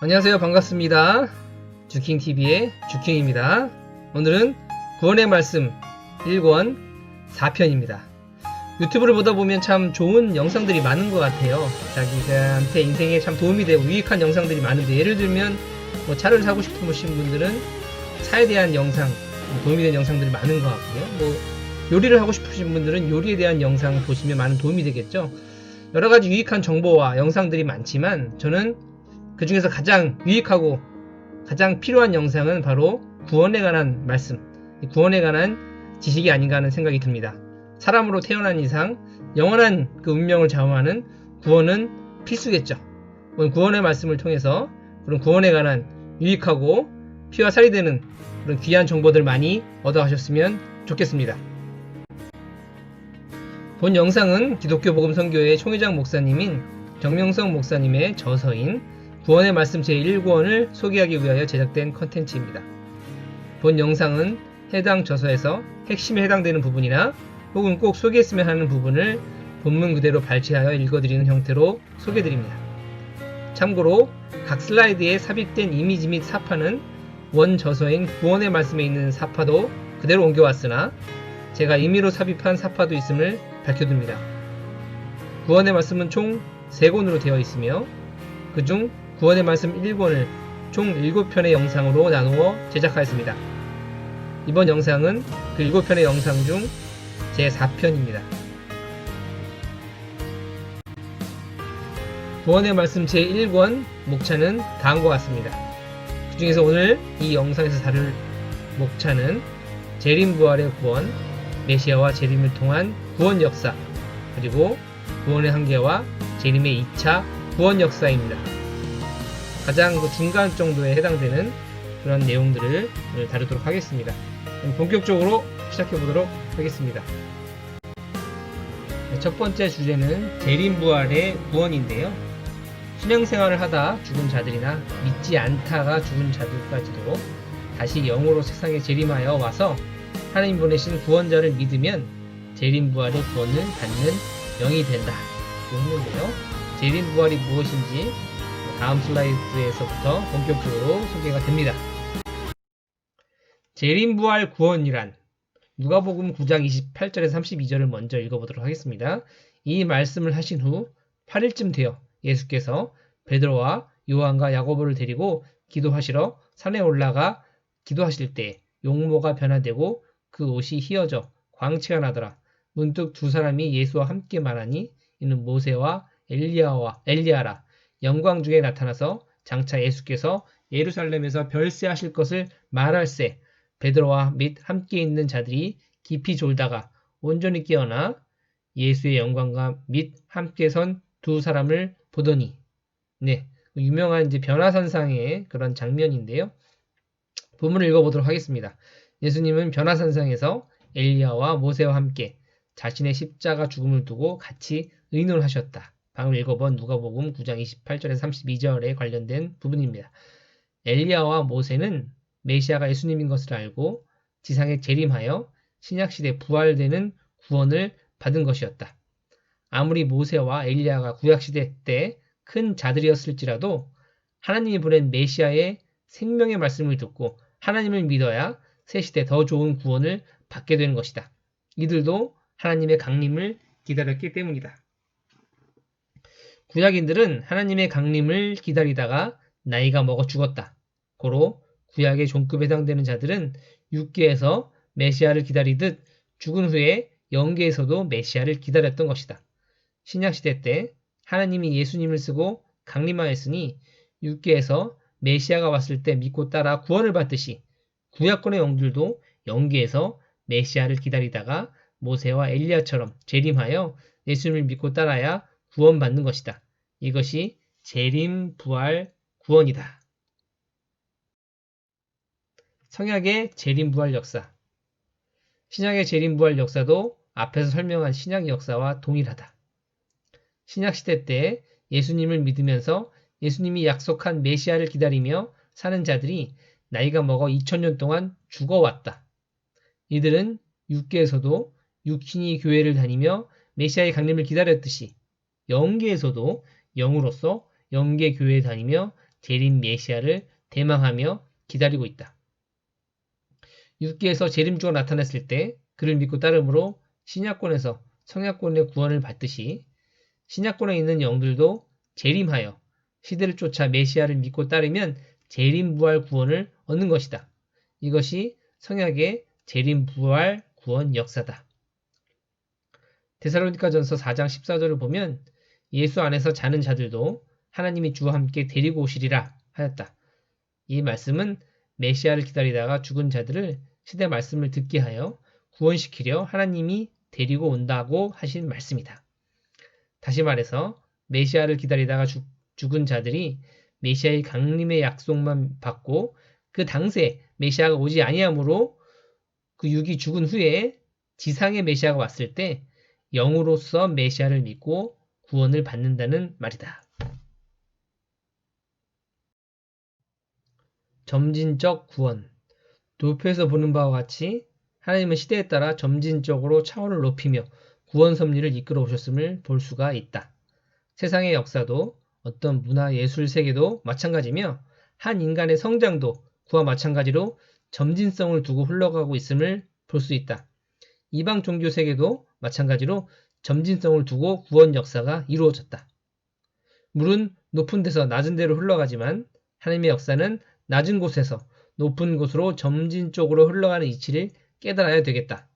안녕하세요. 반갑습니다. 주킹TV의 주킹입니다. 오늘은 구원의 말씀 1권 4편입니다. 유튜브를 보다 보면 참 좋은 영상들이 많은 것 같아요. 자기한테 인생에 참 도움이 되고 유익한 영상들이 많은데, 예를 들면 뭐 차를 사고 싶으신 분들은 차에 대한 영상, 도움이 되는 영상들이 많은 것 같고요. 뭐 요리를 하고 싶으신 분들은 요리에 대한 영상 보시면 많은 도움이 되겠죠. 여러가지 유익한 정보와 영상들이 많지만, 저는 그 중에서 가장 유익하고 가장 필요한 영상은 바로 구원에 관한 말씀, 구원에 관한 지식이 아닌가 하는 생각이 듭니다. 사람으로 태어난 이상 영원한 그 운명을 좌우하는 구원은 필수겠죠. 오늘 구원의 말씀을 통해서 그런 구원에 관한 유익하고 피와 살이 되는 그런 귀한 정보들 많이 얻어가셨으면 좋겠습니다. 본 영상은 기독교 복음선교회 총회장 목사님인 정명성 목사님의 저서인 구원의 말씀 제1권을 소개하기 위하여 제작된 컨텐츠입니다. 본 영상은 해당 저서에서 핵심에 해당되는 부분이나 혹은 꼭 소개했으면 하는 부분을 본문 그대로 발췌하여 읽어드리는 형태로 소개드립니다. 참고로 각 슬라이드에 삽입된 이미지 및 사파는 원 저서인 구원의 말씀에 있는 사파도 그대로 옮겨왔으나 제가 임의로 삽입한 사파도 있음을 밝혀둡니다. 구원의 말씀은 총 3권으로 되어 있으며 그중 구원의 말씀 1권을 총 7편의 영상으로 나누어 제작하였습니다. 이번 영상은 그 7편의 영상 중 제4편입니다. 구원의 말씀 제1권 목차는 다음과 같습니다. 그 중에서 오늘 이 영상에서 다룰 목차는 재림부활의 구원, 메시아와 재림을 통한 구원 역사, 그리고 구원의 한계와 재림의 2차 구원 역사입니다. 가장 중간 정도에 해당되는 그런 내용들을 오늘 다루도록 하겠습니다. 본격적으로 시작해 보도록 하겠습니다. 첫 번째 주제는 재림부활의 구원인데요. 신앙생활을 하다 죽은 자들이나 믿지 않다가 죽은 자들까지도 다시 영으로 세상에 재림하여 와서 하나님 보내신 구원자를 믿으면 재림부활의 구원을 받는 영이 된다 고 했는데요. 재림부활이 무엇인지 다음 슬라이드에서부터 본격적으로 소개가 됩니다. 재림부활 구원이란 누가복음 9장 28절에서 32절을 먼저 읽어보도록 하겠습니다. 이 말씀을 하신 후 8일쯤 되어 예수께서 베드로와 요한과 야고보를 데리고 기도하시러 산에 올라가 기도하실 때 용모가 변화되고 그 옷이 휘어져 광채가 나더라. 문득 두 사람이 예수와 함께 말하니 이는 모세와 엘리야라. 영광 중에 나타나서 장차 예수께서 예루살렘에서 별세하실 것을 말할세. 베드로와 및 함께 있는 자들이 깊이 졸다가 온전히 깨어나 예수의 영광과 및 함께 선 두 사람을 보더니, 네, 유명한 이제 변화산상의 그런 장면인데요. 본문을 읽어보도록 하겠습니다. 예수님은 변화산상에서 엘리야와 모세와 함께 자신의 십자가 죽음을 두고 같이 의논하셨다. 방금 읽어본 누가복음 9장 28절에서 32절에 관련된 부분입니다. 엘리야와 모세는 메시아가 예수님인 것을 알고 지상에 재림하여 신약시대 부활되는 구원을 받은 것이었다. 아무리 모세와 엘리야가 구약시대 때 큰 자들이었을지라도 하나님이 보낸 메시아의 생명의 말씀을 듣고 하나님을 믿어야 새 시대 더 좋은 구원을 받게 되는 것이다. 이들도 하나님의 강림을 기다렸기 때문이다. 구약인들은 하나님의 강림을 기다리다가 나이가 먹어 죽었다. 고로 구약의 종급에 해당되는 자들은 육계에서 메시아를 기다리듯 죽은 후에 영계에서도 메시아를 기다렸던 것이다. 신약시대 때 하나님이 예수님을 쓰고 강림하였으니 육계에서 메시아가 왔을 때 믿고 따라 구원을 받듯이 구약권의 영들도 영계에서 메시아를 기다리다가 모세와 엘리야처럼 재림하여 예수님을 믿고 따라야 구원받는 것이다. 이것이 재림 부활 구원이다. 성약의 재림 부활 역사. 신약의 재림 부활 역사도 앞에서 설명한 신약 역사와 동일하다. 신약시대 때 예수님을 믿으면서 예수님이 약속한 메시아를 기다리며 사는 자들이 나이가 먹어 2000년 동안 죽어왔다. 이들은 육계에서도 육신이 교회를 다니며 메시아의 강림을 기다렸듯이 영계에서도 영으로서 영계 교회에 다니며 재림 메시아를 대망하며 기다리고 있다. 6기에서 재림주가 나타났을 때 그를 믿고 따름으로 신약권에서 성약권의 구원을 받듯이 신약권에 있는 영들도 재림하여 시대를 쫓아 메시아를 믿고 따르면 재림 부활 구원을 얻는 것이다. 이것이 성약의 재림 부활 구원 역사다. 데살로니가전서 4장 14절을 보면 예수 안에서 자는 자들도 하나님이 주와 함께 데리고 오시리라 하였다. 이 말씀은 메시아를 기다리다가 죽은 자들을 시대 말씀을 듣게 하여 구원시키려 하나님이 데리고 온다고 하신 말씀이다. 다시 말해서 메시아를 기다리다가 죽은 자들이 메시아의 강림의 약속만 받고 그 당시에 메시아가 오지 아니하므로 그 육이 죽은 후에 지상의 메시아가 왔을 때 영으로서 메시아를 믿고 구원을 받는다는 말이다. 점진적 구원. 도표에서 보는 바와 같이 하나님은 시대에 따라 점진적으로 차원을 높이며 구원 섭리를 이끌어 오셨음을 볼 수가 있다. 세상의 역사도 어떤 문화 예술 세계도 마찬가지며 한 인간의 성장도 그와 마찬가지로 점진성을 두고 흘러가고 있음을 볼 수 있다. 이방 종교 세계도 마찬가지로 점진성을 두고 구원 역사가 이루어졌다. 물은 높은 데서 낮은 데로 흘러가지만 하나님의 역사는 낮은 곳에서 높은 곳으로 점진적으로 흘러가는 이치를 깨달아야 되겠다.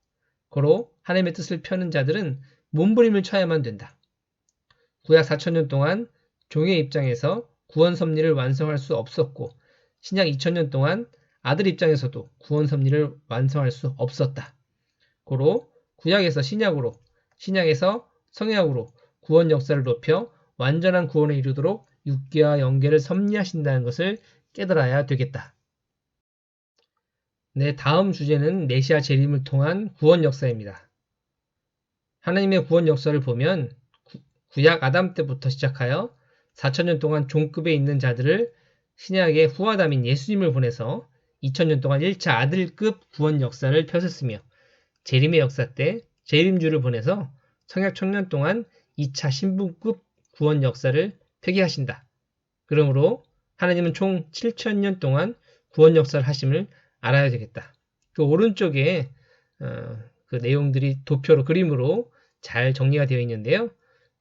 고로 하나님의 뜻을 펴는 자들은 몸부림을 쳐야만 된다. 구약 4,000년 동안 종의 입장에서 구원 섭리를 완성할 수 없었고 신약 2,000년 동안 아들 입장에서도 구원 섭리를 완성할 수 없었다. 고로 구약에서 신약으로, 신약에서 성약으로 구원 역사를 높여 완전한 구원에 이르도록 육계와 영계를 섭리하신다는 것을 깨달아야 되겠다. 네, 다음 주제는 메시아 재림을 통한 구원 역사입니다. 하나님의 구원 역사를 보면 구약 아담 때부터 시작하여 4,000년 동안 종급에 있는 자들을 신약의 후아담인 예수님을 보내서 2,000년 동안 1차 아들급 구원 역사를 펴셨으며 재림의 역사 때 재림주를 보내서 성약 1,000년 동안 2차 신분급 구원 역사를 펴게 하신다. 그러므로 하나님은 총 7,000년 동안 구원 역사를 하심을 알아야 되겠다. 그 오른쪽에 그 내용들이 도표로 그림으로 잘 정리가 되어 있는데요.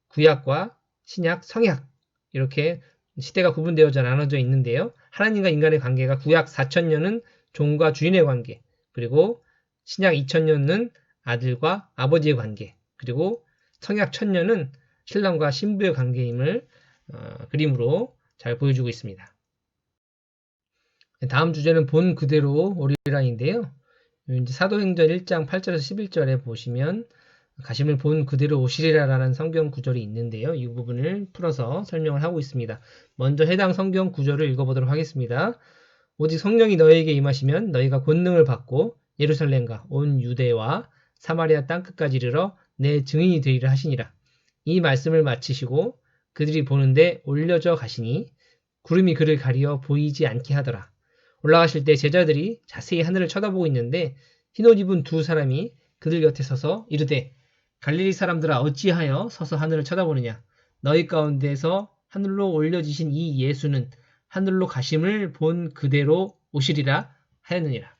구약과 신약, 성약 이렇게 시대가 구분되어져 나눠져 있는데요. 하나님과 인간의 관계가 구약 4,000년은 종과 주인의 관계, 그리고 신약 2,000년은 아들과 아버지의 관계, 그리고 성약 1,000년은 신랑과 신부의 관계임을 그림으로 잘 보여주고 있습니다. 다음 주제는 본 그대로 오리라인데요. 이제 사도행전 1장 8절에서 11절에 보시면 가심을 본 그대로 오시리라라는 성경 구절이 있는데요. 이 부분을 풀어서 설명을 하고 있습니다. 먼저 해당 성경 구절을 읽어보도록 하겠습니다. 오직 성령이 너희에게 임하시면 너희가 권능을 받고 예루살렘과 온 유대와 사마리아 땅끝까지 이르러 내 증인이 되리라 하시니라. 이 말씀을 마치시고 그들이 보는데 올려져 가시니 구름이 그를 가리어 보이지 않게 하더라. 올라가실 때 제자들이 자세히 하늘을 쳐다보고 있는데 흰옷 입은 두 사람이 그들 곁에 서서 이르되 갈릴리 사람들아 어찌하여 서서 하늘을 쳐다보느냐. 너희 가운데서 하늘로 올려지신 이 예수는 하늘로 가심을 본 그대로 오시리라 하였느니라.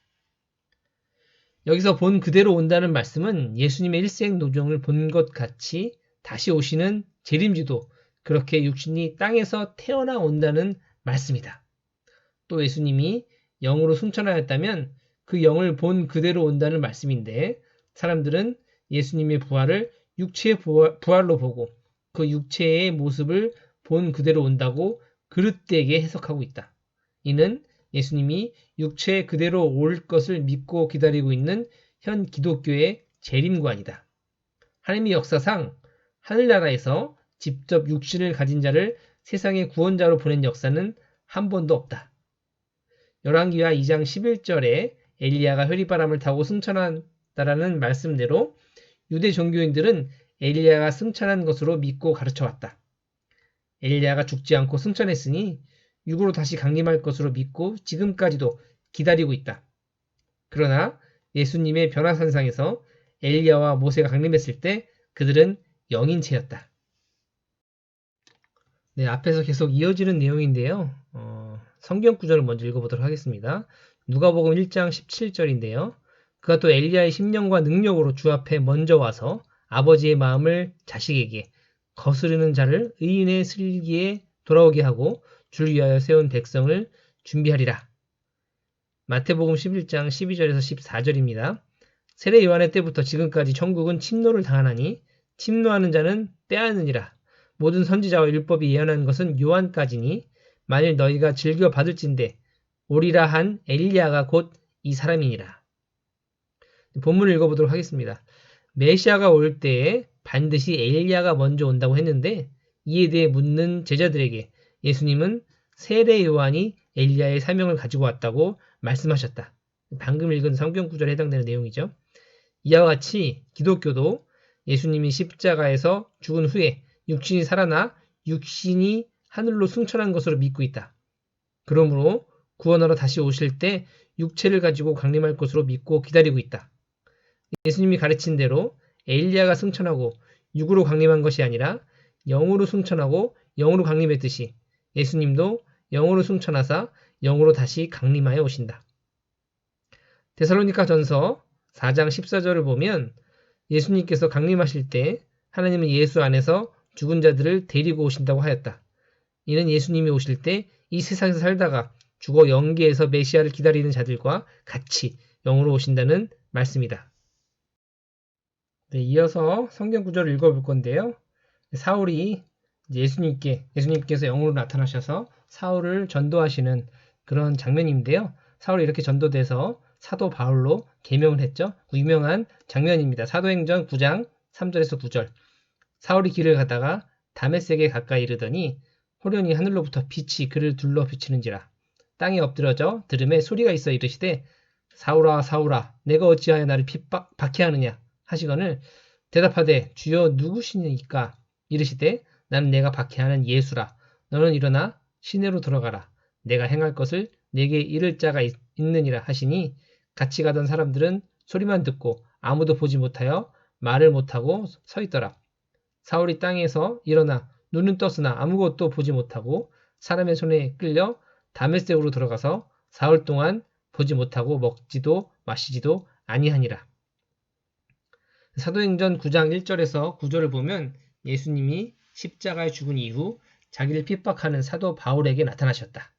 여기서 본 그대로 온다는 말씀은 예수님의 일생 노정을 본 것 같이 다시 오시는 재림지도 그렇게 육신이 땅에서 태어나 온다는 말씀이다. 또 예수님이 영으로 승천하였다면 그 영을 본 그대로 온다는 말씀인데 사람들은 예수님의 부활을 육체의 부활로 보고 그 육체의 모습을 본 그대로 온다고 그릇되게 해석하고 있다. 이는 예수님이 육체 그대로 올 것을 믿고 기다리고 있는 현 기독교의 재림관이다. 하나님의 역사상 하늘나라에서 직접 육신을 가진 자를 세상의 구원자로 보낸 역사는 한 번도 없다. 열왕기하 2장 11절에 엘리야가 회리바람을 타고 승천한다라는 말씀대로 유대 종교인들은 엘리야가 승천한 것으로 믿고 가르쳐왔다. 엘리야가 죽지 않고 승천했으니 육으로 다시 강림할 것으로 믿고 지금까지도 기다리고 있다. 그러나 예수님의 변화산상에서 엘리야와 모세가 강림했을 때 그들은 영인체였다. 네, 앞에서 계속 이어지는 내용인데요. 성경 구절을 먼저 읽어보도록 하겠습니다. 누가복음 1장 17절인데요. 그가 또 엘리야의 심령과 능력으로 주 앞에 먼저 와서 아버지의 마음을 자식에게 거스르는 자를 의인의 슬기에 돌아오게 하고 주를 위하여 세운 백성을 준비하리라. 마태복음 11장 12절에서 14절입니다. 세례 요한의 때부터 지금까지 천국은 침노를 당하나니 침노하는 자는 빼앗느니라. 모든 선지자와 율법이 예언한 것은 요한까지니 만일 너희가 즐겨 받을진대 오리라 한 엘리야가 곧 이 사람이니라. 본문을 읽어보도록 하겠습니다. 메시아가 올 때에 반드시 엘리야가 먼저 온다고 했는데 이에 대해 묻는 제자들에게 예수님은 세례 요한이 엘리야의 사명을 가지고 왔다고 말씀하셨다. 방금 읽은 성경 구절에 해당되는 내용이죠. 이와 같이 기독교도 예수님이 십자가에서 죽은 후에 육신이 살아나 육신이 하늘로 승천한 것으로 믿고 있다. 그러므로 구원하러 다시 오실 때 육체를 가지고 강림할 것으로 믿고 기다리고 있다. 예수님이 가르친 대로 엘리야가 승천하고 육으로 강림한 것이 아니라 영으로 승천하고 영으로 강림했듯이 예수님도 영으로 승천하사 영으로 다시 강림하여 오신다. 데살로니가 전서 4장 14절을 보면 예수님께서 강림하실 때 하나님은 예수 안에서 죽은 자들을 데리고 오신다고 하였다. 이는 예수님이 오실 때 이 세상에서 살다가 죽어 영계에서 메시아를 기다리는 자들과 같이 영으로 오신다는 말씀이다. 네, 이어서 성경 구절을 읽어볼 건데요. 사울이 예수님께서 영으로 나타나셔서 사울을 전도하시는 그런 장면인데요. 사울이 이렇게 전도돼서 사도 바울로 계명을 했죠. 유명한 장면입니다. 사도행전 9장 3절에서 9절. 사울이 길을 가다가 다메섹에 가까이 이르더니 호련히 하늘로부터 빛이 그를 둘러 비치는지라. 땅에 엎드려져 들음에 소리가 있어 이르시되 사울아 사울아 내가 어찌하여 나를 박해하느냐 하시거늘 대답하되 주여 누구시니까 이르시되 나는 내가 박해하는 예수라. 너는 일어나 시내로 들어가라. 내가 행할 것을 내게 이를 자가 있느니라 하시니 같이 가던 사람들은 소리만 듣고 아무도 보지 못하여 말을 못하고 서 있더라. 사울이 땅에서 일어나 눈은 떴으나 아무것도 보지 못하고 사람의 손에 끌려 다메섹으로 들어가서 사흘 동안 보지 못하고 먹지도 마시지도 아니하니라. 사도행전 9장 1절에서 9절을 보면 예수님이 십자가에 죽은 이후 자기를 핍박하는 사도 바울에게 나타나셨다.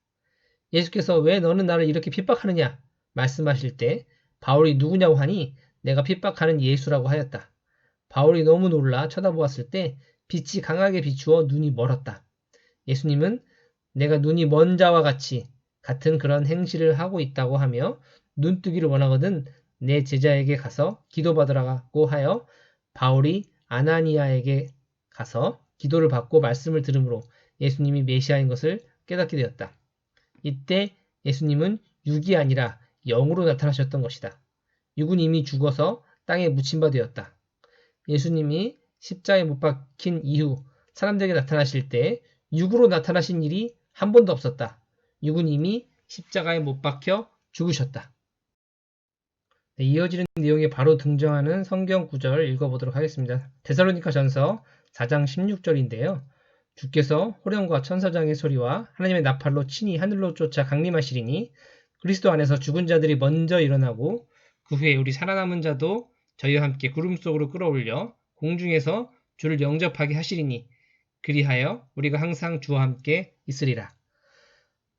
예수께서 왜 너는 나를 이렇게 핍박하느냐 말씀하실 때 바울이 누구냐고 하니 내가 핍박하는 예수라고 하였다. 바울이 너무 놀라 쳐다보았을 때 빛이 강하게 비추어 눈이 멀었다. 예수님은 내가 눈이 먼 자와 같은 그런 행실을 하고 있다고 하며 눈뜨기를 원하거든 내 제자에게 가서 기도받으라고 하여 바울이 아나니아에게 가서 기도를 받고 말씀을 들으므로 예수님이 메시아인 것을 깨닫게 되었다. 이때 예수님은 육이 아니라 영으로 나타나셨던 것이다. 육은 이미 죽어서 땅에 묻힌 바 되었다. 예수님이 십자가에 못 박힌 이후 사람들에게 나타나실 때 육으로 나타나신 일이 한 번도 없었다. 육은 이미 십자가에 못 박혀 죽으셨다. 네, 이어지는 내용에 바로 등장하는 성경 구절 읽어보도록 하겠습니다. 데살로니가 전서 4장 16절인데요. 주께서 호령과 천사장의 소리와 하나님의 나팔로 친히 하늘로 쫓아 강림하시리니 그리스도 안에서 죽은 자들이 먼저 일어나고 그 후에 우리 살아남은 자도 저희와 함께 구름 속으로 끌어올려 공중에서 주를 영접하게 하시리니 그리하여 우리가 항상 주와 함께 있으리라.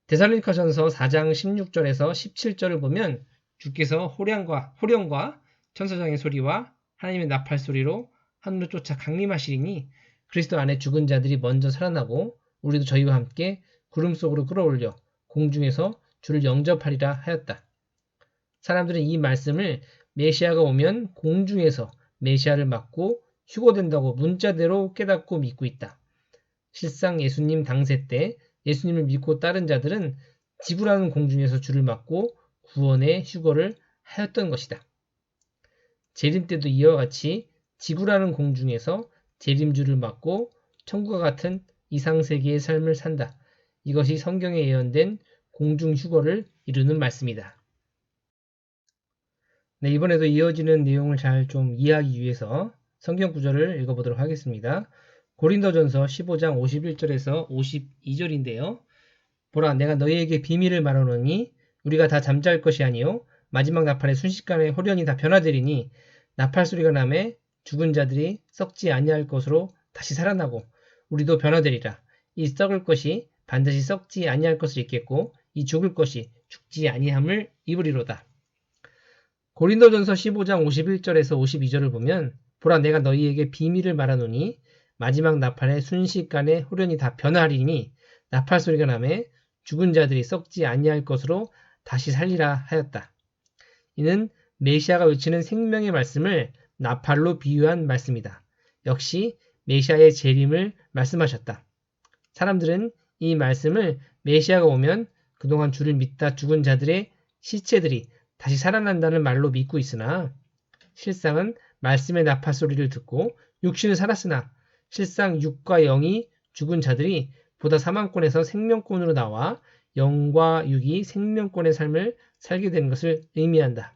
데살로니가 전서 4장 16절에서 17절을 보면 주께서 호령과 천사장의 소리와 하나님의 나팔 소리로 하늘로 쫓아 강림하시리니 그리스도 안에 죽은 자들이 먼저 살아나고 우리도 저희와 함께 구름 속으로 끌어올려 공중에서 주를 영접하리라 하였다. 사람들은 이 말씀을 메시아가 오면 공중에서 메시아를 맞고 휴거된다고 문자대로 깨닫고 믿고 있다. 실상 예수님 당세 때 예수님을 믿고 따른 자들은 지구라는 공중에서 주를 맞고 구원의 휴거를 하였던 것이다. 재림 때도 이와 같이 지구라는 공중에서 재림주를 맞고 천국과 같은 이상세계의 삶을 산다. 이것이 성경에 예언된 공중 휴거를 이루는 말씀이다. 네, 이번에도 이어지는 내용을 잘 좀 이해하기 위해서 성경 구절을 읽어보도록 하겠습니다. 고린도전서 15장 51절에서 52절인데요. 보라, 내가 너희에게 비밀을 말하노니 우리가 다 잠잘 것이 아니요 마지막 나팔의 순식간에 호련히 다 변화되리니 나팔 소리가 나매 죽은 자들이 썩지 아니할 것으로 다시 살아나고 우리도 변화되리라. 이 썩을 것이 반드시 썩지 아니할 것을 입겠고 이 죽을 것이 죽지 아니함을 입으리로다. 고린도전서 15장 51절에서 52절을 보면 보라, 내가 너희에게 비밀을 말하노니 마지막 나팔의 순식간에 호련히 다 변화하리니 나팔 소리가 나매 죽은 자들이 썩지 아니할 것으로 다시 살리라 하였다. 이는 메시아가 외치는 생명의 말씀을 나팔로 비유한 말씀이다. 역시 메시아의 재림을 말씀하셨다. 사람들은 이 말씀을 메시아가 오면 그동안 주를 믿다 죽은 자들의 시체들이 다시 살아난다는 말로 믿고 있으나 실상은 말씀의 나팔 소리를 듣고 육신은 살았으나 실상 육과 영이 죽은 자들이 보다 사망권에서 생명권으로 나와 영과 육이 생명권의 삶을 살게 되는 것을 의미한다.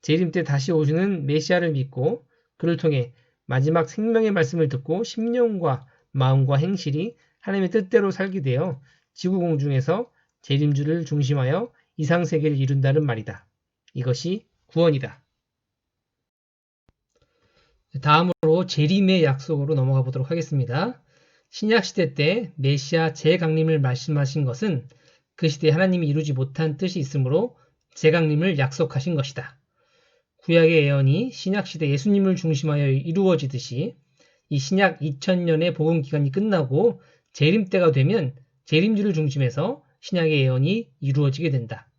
재림 때 다시 오시는 메시아를 믿고 그를 통해 마지막 생명의 말씀을 듣고 심령과 마음과 행실이 하나님의 뜻대로 살게 되어 지구 공중에서 재림주를 중심하여 이상세계를 이룬다는 말이다. 이것이 구원이다. 다음으로 재림의 약속으로 넘어가 보도록 하겠습니다. 신약시대 때 메시아 재강림을 말씀하신 것은 그 시대에 하나님이 이루지 못한 뜻이 있으므로 재강림을 약속하신 것이다. 구약의 예언이 신약시대 예수님을 중심하여 이루어지듯이 이 신약 2000년의 복음기간이 끝나고 재림 때가 되면 재림주를 중심해서 신약의 예언이 이루어지게 된다.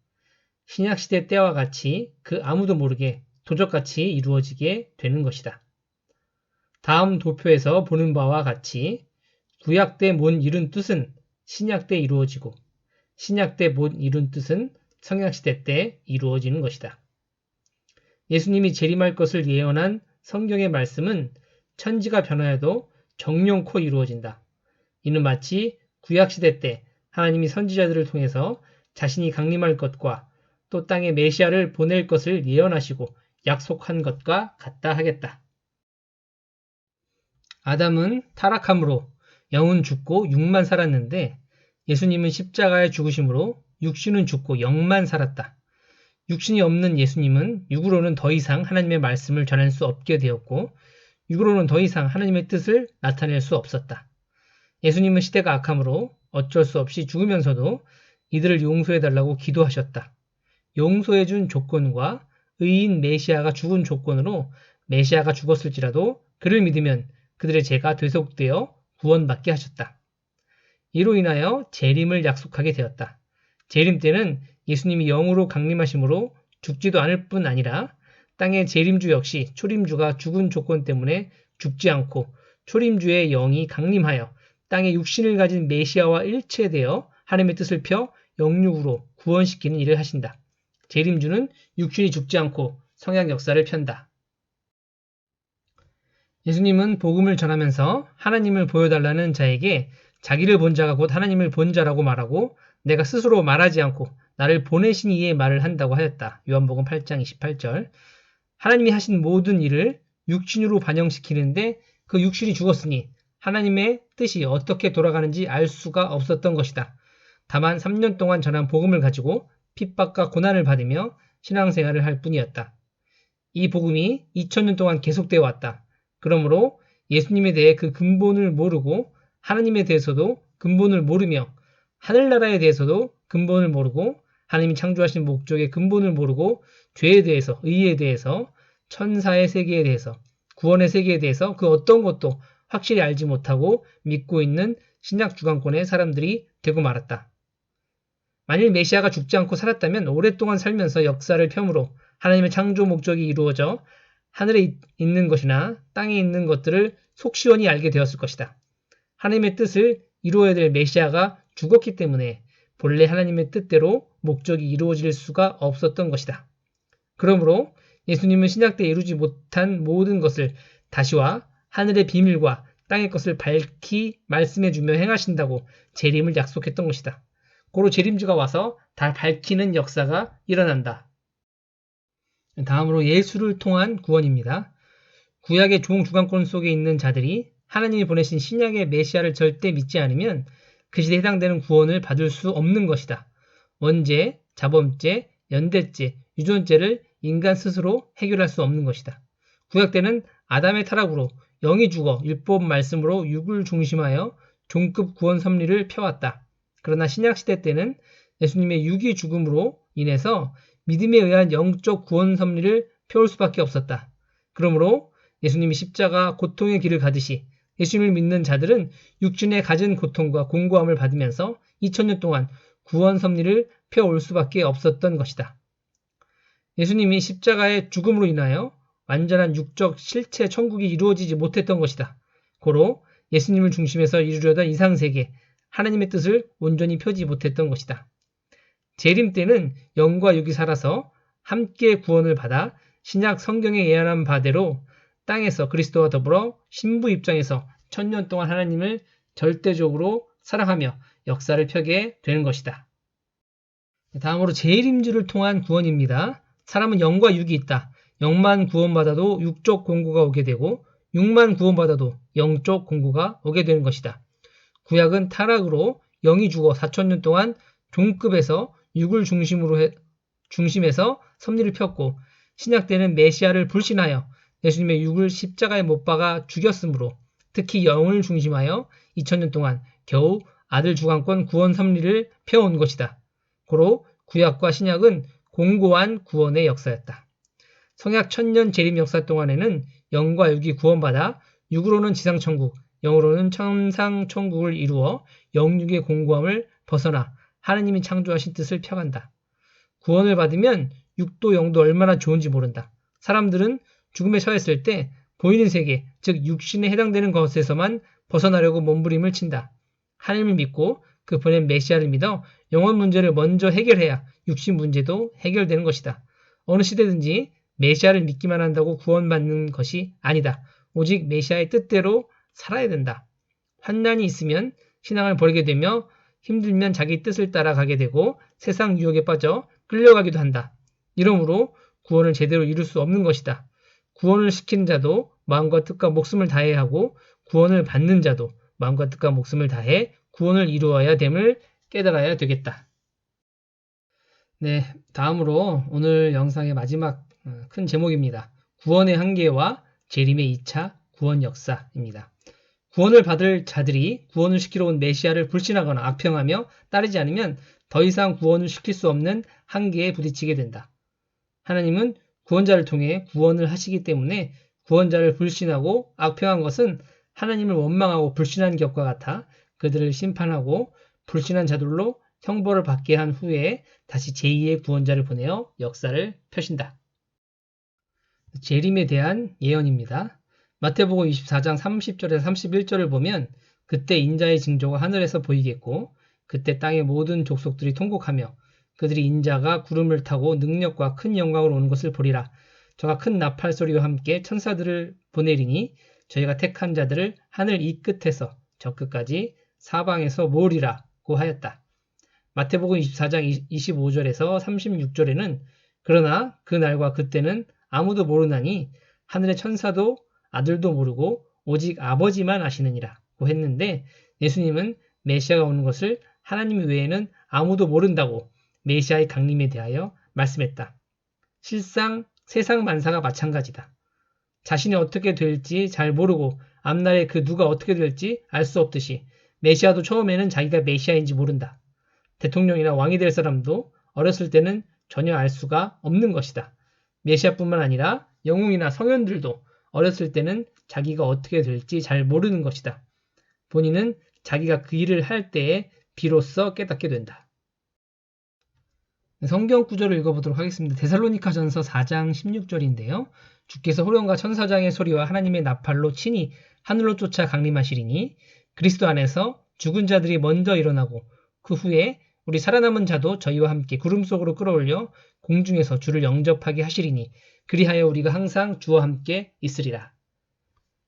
신약시대 때와 같이 그 아무도 모르게 도적같이 이루어지게 되는 것이다. 다음 도표에서 보는 바와 같이 구약 때 못 이룬 뜻은 신약 때 이루어지고 신약 때 못 이룬 뜻은 성약시대 때 이루어지는 것이다. 예수님이 재림할 것을 예언한 성경의 말씀은 천지가 변하여도 정령코 이루어진다. 이는 마치 구약시대 때 하나님이 선지자들을 통해서 자신이 강림할 것과 또 땅에 메시아를 보낼 것을 예언하시고 약속한 것과 같다 하겠다. 아담은 타락함으로 영은 죽고 육만 살았는데 예수님은 십자가에 죽으심으로 육신은 죽고 영만 살았다. 육신이 없는 예수님은 육으로는 더 이상 하나님의 말씀을 전할 수 없게 되었고 육으로는 더 이상 하나님의 뜻을 나타낼 수 없었다. 예수님은 시대가 악함으로 어쩔 수 없이 죽으면서도 이들을 용서해달라고 기도하셨다. 용서해준 조건과 의인 메시아가 죽은 조건으로 메시아가 죽었을지라도 그를 믿으면 그들의 죄가 되속되어 구원받게 하셨다. 이로 인하여 재림을 약속하게 되었다. 재림 때는 예수님이 영으로 강림하심으로 죽지도 않을 뿐 아니라 땅의 재림주 역시 초림주가 죽은 조건 때문에 죽지 않고 초림주의 영이 강림하여 땅에 육신을 가진 메시아와 일체되어 하나님의 뜻을 펴 영육으로 구원시키는 일을 하신다. 재림주는 육신이 죽지 않고 성약 역사를 편다. 예수님은 복음을 전하면서 하나님을 보여달라는 자에게 자기를 본 자가 곧 하나님을 본 자라고 말하고 내가 스스로 말하지 않고 나를 보내신 이의 말을 한다고 하였다. 요한복음 8장 28절. 하나님이 하신 모든 일을 육신으로 반영시키는데 그 육신이 죽었으니 하나님의 뜻이 어떻게 돌아가는지 알 수가 없었던 것이다. 다만 3년 동안 전한 복음을 가지고 핍박과 고난을 받으며 신앙생활을 할 뿐이었다. 이 복음이 2000년 동안 계속되어 왔다. 그러므로 예수님에 대해 그 근본을 모르고 하나님에 대해서도 근본을 모르며 하늘나라에 대해서도 근본을 모르고 하나님이 창조하신 목적의 근본을 모르고 죄에 대해서, 의에 대해서, 천사의 세계에 대해서, 구원의 세계에 대해서 그 어떤 것도 확실히 알지 못하고 믿고 있는 신약 주관권의 사람들이 되고 말았다. 만일 메시아가 죽지 않고 살았다면 오랫동안 살면서 역사를 펴므로 하나님의 창조 목적이 이루어져 하늘에 있는 것이나 땅에 있는 것들을 속시원히 알게 되었을 것이다. 하나님의 뜻을 이루어야 될 메시아가 죽었기 때문에 본래 하나님의 뜻대로 목적이 이루어질 수가 없었던 것이다. 그러므로 예수님은 신약 때 이루지 못한 모든 것을 다시와 하늘의 비밀과 땅의 것을 밝히 말씀해주며 행하신다고 재림을 약속했던 것이다. 고로 재림주가 와서 다 밝히는 역사가 일어난다. 다음으로 예수를 통한 구원입니다. 구약의 종주관권 속에 있는 자들이 하나님이 보내신 신약의 메시아를 절대 믿지 않으면 그 시대에 해당되는 구원을 받을 수 없는 것이다. 원죄, 자범죄, 연대죄, 유존죄를 인간 스스로 해결할 수 없는 것이다. 구약 때는 아담의 타락으로 영이 죽어 율법 말씀으로 육을 중심하여 종급 구원 섭리를 펴왔다. 그러나 신약시대 때는 예수님의 육이 죽음으로 인해서 믿음에 의한 영적 구원 섭리를 펴올 수밖에 없었다. 그러므로 예수님이 십자가 고통의 길을 가듯이 예수님을 믿는 자들은 육신에 가진 고통과 공고함을 받으면서 2000년 동안 구원 섭리를 펴올 수밖에 없었던 것이다. 예수님이 십자가의 죽음으로 인하여 완전한 육적 실체 천국이 이루어지지 못했던 것이다. 고로 예수님을 중심에서 이루려던 이상세계, 하나님의 뜻을 온전히 펴지 못했던 것이다. 재림 때는 영과 육이 살아서 함께 구원을 받아 신약 성경에 예언한 바대로 땅에서 그리스도와 더불어 신부 입장에서 1000년 동안 하나님을 절대적으로 사랑하며 역사를 펴게 되는 것이다. 다음으로 재림주를 통한 구원입니다. 사람은 영과 육이 있다. 영만 구원받아도 육적 공고가 오게 되고 육만 구원받아도 영적 공고가 오게 되는 것이다. 구약은 타락으로 영이 죽어 4000년 동안 종급에서 육을 중심에서 섭리를 폈고 신약 때는 메시아를 불신하여 예수님의 육을 십자가에 못 박아 죽였으므로 특히 영을 중심하여 2000년 동안 겨우 아들 주관권 구원 섭리를 펴온 것이다. 고로 구약과 신약은 공고한 구원의 역사였다. 성약 1000년 재림 역사 동안에는 영과 육이 구원받아 육으로는 지상천국, 영으로는 천상천국을 이루어 영육의 공고함을 벗어나 하느님이 창조하신 뜻을 펴간다. 구원을 받으면 육도 영도 얼마나 좋은지 모른다. 사람들은 죽음에 처했을 때 보이는 세계, 즉 육신에 해당되는 것에서만 벗어나려고 몸부림을 친다. 하나님을 믿고 그 보낸 메시아를 믿어 영혼 문제를 먼저 해결해야 육신 문제도 해결되는 것이다. 어느 시대든지 메시아를 믿기만 한다고 구원받는 것이 아니다. 오직 메시아의 뜻대로 살아야 된다. 환난이 있으면 신앙을 버리게 되며 힘들면 자기 뜻을 따라가게 되고 세상 유혹에 빠져 끌려가기도 한다. 이러므로 구원을 제대로 이룰 수 없는 것이다. 구원을 시키는 자도 마음과 뜻과 목숨을 다해야 하고 구원을 받는 자도 마음과 뜻과 목숨을 다해 구원을 이루어야 됨을 깨달아야 되겠다. 네, 다음으로 오늘 영상의 마지막 큰 제목입니다. 구원의 한계와 재림의 2차 구원 역사입니다. 구원을 받을 자들이 구원을 시키러 온 메시아를 불신하거나 악평하며 따르지 않으면 더 이상 구원을 시킬 수 없는 한계에 부딪히게 된다. 하나님은 구원자를 통해 구원을 하시기 때문에 구원자를 불신하고 악평한 것은 하나님을 원망하고 불신한 격과 같아 그들을 심판하고 불신한 자들로 형벌을 받게 한 후에 다시 제2의 구원자를 보내어 역사를 펴신다. 재림에 대한 예언입니다. 마태복음 24장 30절에서 31절을 보면 그때 인자의 징조가 하늘에서 보이겠고 그때 땅의 모든 족속들이 통곡하며 그들이 인자가 구름을 타고 능력과 큰 영광으로 오는 것을 보리라. 저가 큰 나팔 소리와 함께 천사들을 보내리니 저희가 택한 자들을 하늘 이 끝에서 저 끝까지 사방에서 모으리라고 하였다. 마태복음 24장 25절에서 36절에는 그러나 그 날과 그때는 아무도 모르나니 하늘의 천사도 아들도 모르고 오직 아버지만 아시느니라고 했는데 예수님은 메시아가 오는 것을 하나님 외에는 아무도 모른다고 메시아의 강림에 대하여 말씀했다. 실상 세상 만사가 마찬가지다. 자신이 어떻게 될지 잘 모르고 앞날에 그 누가 어떻게 될지 알 수 없듯이 메시아도 처음에는 자기가 메시아인지 모른다. 대통령이나 왕이 될 사람도 어렸을 때는 전혀 알 수가 없는 것이다. 메시아뿐만 아니라 영웅이나 성현들도 어렸을 때는 자기가 어떻게 될지 잘 모르는 것이다. 본인은 자기가 그 일을 할 때에 비로소 깨닫게 된다. 성경 구절을 읽어보도록 하겠습니다. 데살로니가전서 4장 16절인데요. 주께서 호령과 천사장의 소리와 하나님의 나팔로 친히 하늘로 쫓아 강림하시리니 그리스도 안에서 죽은 자들이 먼저 일어나고 그 후에 우리 살아남은 자도 저희와 함께 구름 속으로 끌어올려 공중에서 주를 영접하게 하시리니 그리하여 우리가 항상 주와 함께 있으리라.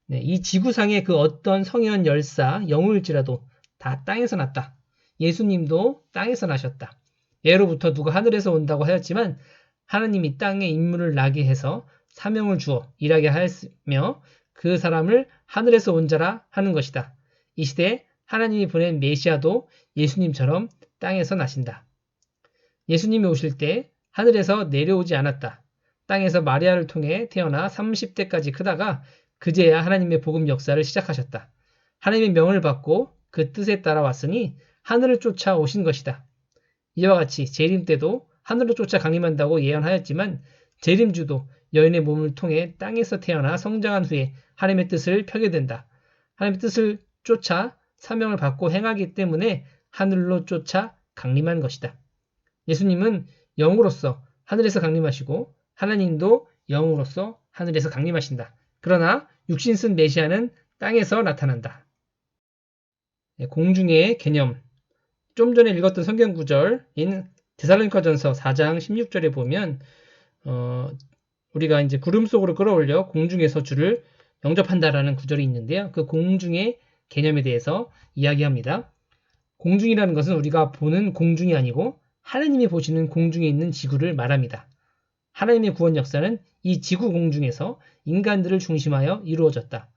네, 이 지구상의 그 어떤 성현 열사 영웅일지라도 다 땅에서 났다. 예수님도 땅에서 나셨다. 예로부터 누가 하늘에서 온다고 하였지만 하나님이 땅에 인물을 나게 해서 사명을 주어 일하게 하였으며 그 사람을 하늘에서 온 자라 하는 것이다. 이 시대에 하나님이 보낸 메시아도 예수님처럼 땅에서 나신다. 예수님이 오실 때 하늘에서 내려오지 않았다. 땅에서 마리아를 통해 태어나 30대까지 크다가 그제야 하나님의 복음 역사를 시작하셨다. 하나님의 명을 받고 그 뜻에 따라 왔으니 하늘을 쫓아 오신 것이다. 이와 같이 재림 때도 하늘을 쫓아 강림한다고 예언하였지만 재림주도 여인의 몸을 통해 땅에서 태어나 성장한 후에 하나님의 뜻을 펴게 된다. 하나님의 뜻을 쫓아 사명을 받고 행하기 때문에 하늘로 쫓아 강림한 것이다. 예수님은 영으로서 하늘에서 강림하시고 하나님도 영으로서 하늘에서 강림하신다. 그러나 육신 쓴 메시아는 땅에서 나타난다. 공중의 개념. 좀 전에 읽었던 성경 구절인 데살로니가전서 4장 16절에 보면 우리가 이제 구름 속으로 끌어올려 공중에서 주를 영접한다라는 구절이 있는데요. 그 공중의 개념에 대해서 이야기합니다. 공중이라는 것은 우리가 보는 공중이 아니고 하나님이 보시는 공중에 있는 지구를 말합니다. 하나님의 구원 역사는 이 지구 공중에서 인간들을 중심하여 이루어졌다.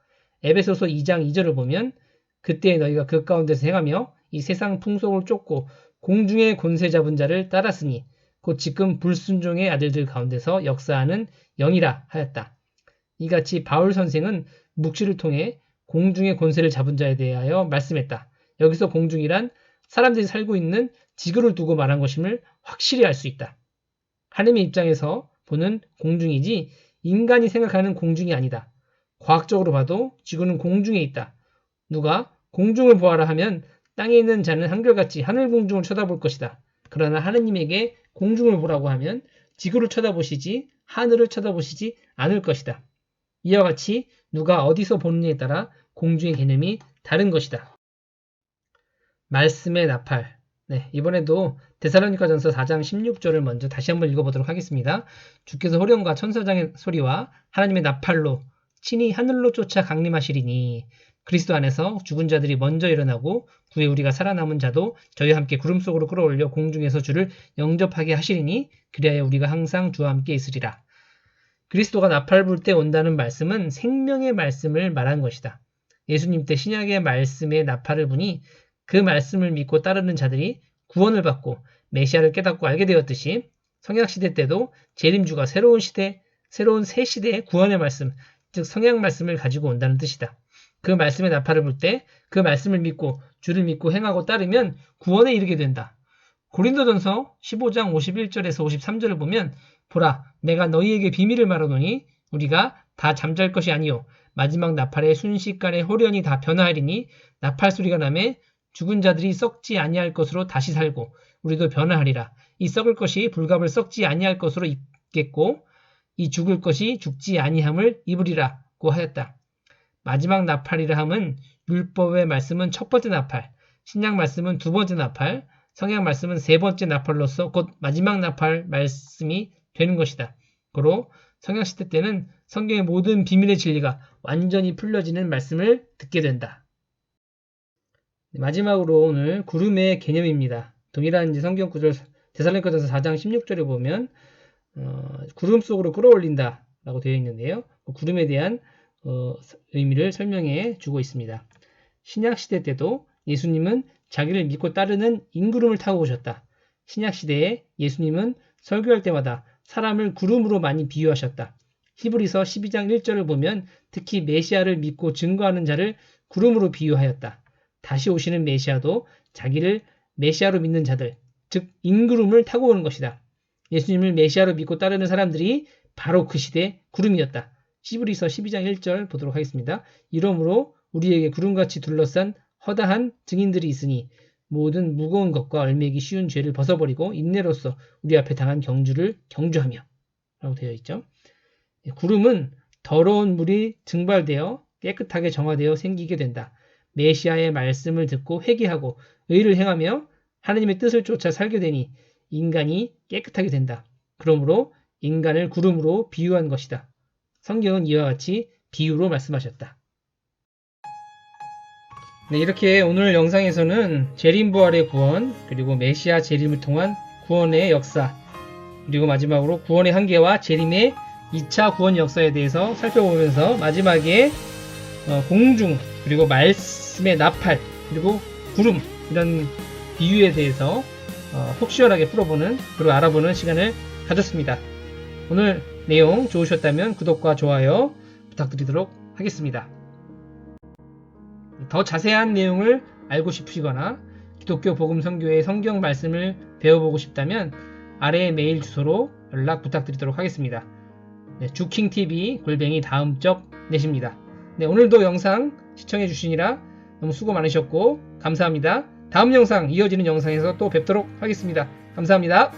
에베소서 2장 2절을 보면 그때 너희가 그 가운데서 행하며 이 세상 풍속을 쫓고 공중의 권세 잡은 자를 따랐으니 곧 지금 불순종의 아들들 가운데서 역사하는 영이라 하였다. 이같이 바울 선생은 묵시를 통해 공중의 권세를 잡은 자에 대하여 말씀했다. 여기서 공중이란 사람들이 살고 있는 지구를 두고 말한 것임을 확실히 알 수 있다. 하나님의 입장에서 보는 공중이지 인간이 생각하는 공중이 아니다. 과학적으로 봐도 지구는 공중에 있다. 누가 공중을 보아라 하면 땅에 있는 자는 한결같이 하늘 공중을 쳐다볼 것이다. 그러나 하느님에게 공중을 보라고 하면 지구를 쳐다보시지 하늘을 쳐다보시지 않을 것이다. 이와 같이 누가 어디서 보느냐에 따라 공중의 개념이 다른 것이다. 말씀의 나팔. 이번에도 데살로니가전서 4장 16절을 먼저 다시 한번 읽어보도록 하겠습니다. 주께서 호령과 천사장의 소리와 하나님의 나팔로 친히 하늘로 쫓아 강림하시리니 그리스도 안에서 죽은 자들이 먼저 일어나고 후에 우리가 살아남은 자도 저희와 함께 구름 속으로 끌어올려 공중에서 주를 영접하게 하시리니 그리하여 우리가 항상 주와 함께 있으리라. 그리스도가 나팔 불 때 온다는 말씀은 생명의 말씀을 말한 것이다. 예수님 때 신약의 말씀에 나팔을 부니 그 말씀을 믿고 따르는 자들이 구원을 받고 메시아를 깨닫고 알게 되었듯이 성약시대 때도 재림주가 새로운 새 시대의 구원의 말씀, 즉 성약 말씀을 가지고 온다는 뜻이다. 그 말씀의 나팔을 불 때 그 말씀을 믿고 주를 믿고 행하고 따르면 구원에 이르게 된다. 고린도전서 15장 51절에서 53절을 보면 보라 내가 너희에게 비밀을 말하노니 우리가 다 잠잘 것이 아니요 마지막 나팔의 순식간에 호련히 다 변화하리니 나팔 소리가 나매 죽은 자들이 썩지 아니할 것으로 다시 살고 우리도 변화하리라. 이 썩을 것이 불갑을 썩지 아니할 것으로 입겠고 이 죽을 것이 죽지 아니함을 입으리라고 하였다. 마지막 나팔이라 함은 율법의 말씀은 첫 번째 나팔, 신약 말씀은 두 번째 나팔, 성약 말씀은 세 번째 나팔로서 곧 마지막 나팔 말씀이 되는 것이다. 고로 성약 시대 때는 성경의 모든 비밀의 진리가 완전히 풀려지는 말씀을 듣게 된다. 마지막으로 오늘 구름의 개념입니다. 동일한 성경 구절 데살로니가전서 4장 16절에 보면 구름 속으로 끌어올린다 라고 되어 있는데요. 구름에 대한 의미를 설명해 주고 있습니다. 신약시대 때도 예수님은 자기를 믿고 따르는 인구름을 타고 오셨다. 신약시대에 예수님은 설교할 때마다 사람을 구름으로 많이 비유하셨다. 히브리서 12장 1절을 보면 특히 메시아를 믿고 증거하는 자를 구름으로 비유하였다. 다시 오시는 메시아도 자기를 메시아로 믿는 자들, 즉 인구름을 타고 오는 것이다. 예수님을 메시아로 믿고 따르는 사람들이 바로 그 시대 구름이었다. 히브리서 12장 1절 보도록 하겠습니다. 이러므로 우리에게 구름같이 둘러싼 허다한 증인들이 있으니 모든 무거운 것과 얼매기 쉬운 죄를 벗어버리고 인내로써 우리 앞에 당한 경주를 경주하며 라고 되어 있죠. 구름은 더러운 물이 증발되어 깨끗하게 정화되어 생기게 된다. 메시아의 말씀을 듣고 회개하고 의를 행하며 하나님의 뜻을 쫓아 살게 되니 인간이 깨끗하게 된다. 그러므로 인간을 구름으로 비유한 것이다. 성경은 이와 같이 비유로 말씀하셨다. 이렇게 오늘 영상에서는 재림부활의 구원, 그리고 메시아 재림을 통한 구원의 역사, 그리고 마지막으로 구원의 한계와 재림의 2차 구원 역사에 대해서 살펴보면서 마지막에 공중, 그리고 말씀의 나팔, 그리고 구름 이런 비유에 대해서 속 시원하게 풀어보는 그리고 알아보는 시간을 가졌습니다. 오늘 내용 좋으셨다면 구독과 좋아요 부탁드리도록 하겠습니다. 더 자세한 내용을 알고 싶으시거나 기독교 복음 선교의 성경 말씀을 배워보고 싶다면 아래의 메일 주소로 연락 부탁드리도록 하겠습니다. 네, 주킹TV@다음적.net입니다. 네, 오늘도 영상 시청해 주시느라 너무 수고 많으셨고 감사합니다. 다음 영상 이어지는 영상에서 또 뵙도록 하겠습니다. 감사합니다.